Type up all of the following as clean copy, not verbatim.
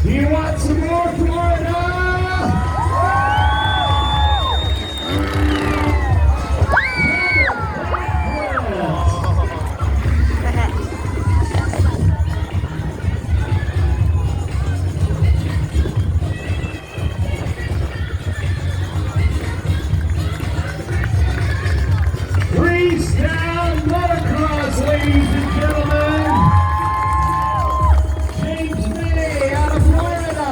Do you want some more Florida? Freestyle motocross, ladies and gentlemen. James May out of Florida.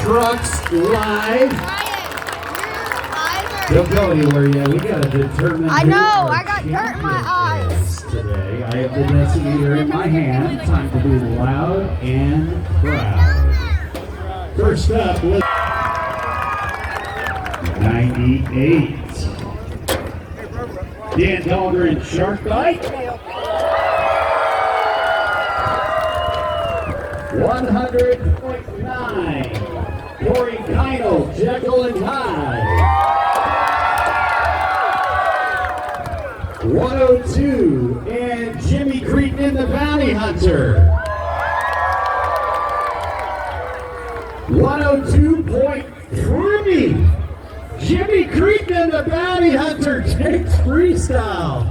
Trucks Live. Don't go anywhere yet. We gotta determine. I who know, our I got dirt in my champion eyes. is today. I have the decimeter in my hand. Time to be loud and proud. First up, 98. Dan Dahlgren, Shark Bite. 100.9. Corey Keinel, Jekyll and Hyde. 102. And Jimmy Cretin, the Bounty Hunter. 102.3. Jimmy Cretin, the Bounty Hunter, takes freestyle.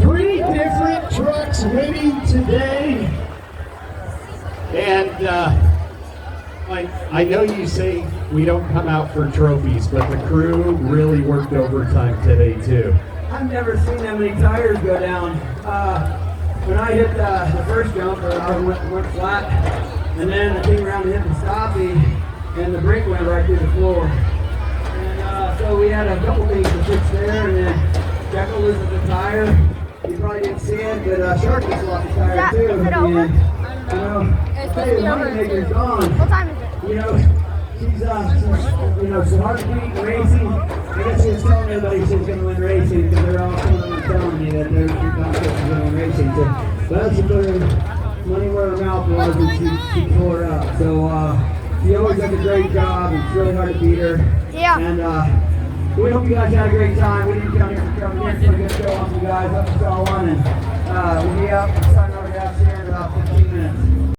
3 different trucks winning today. And I know you say we don't come out for trophies, but the crew really worked overtime today too. I've never seen that many tires go down. When I hit the first jump, I went flat, and then I came around and hit the stoppie, and the brake went right through the floor. And so we had a couple things to fix there, and then Jekyll loses the tire. You probably didn't see it, but Shark just lost the tire too. Is it over? And, you know, It's hey, supposed to the be over. moneymaker's gone. What time is it? You know, she's hard to beat racing. I guess she was telling everybody she was going to win racing because they're all coming and telling me that they're going to win racing. So that's a good money where her mouth was, and she tore her up. So she always does a great job. It's really hard to beat her. Yeah. And we hope you guys had a great time. We didn't come here for coming in. It's a good show on you guys. Hope you saw one. And we'll be out starting our gas here in about 15 minutes.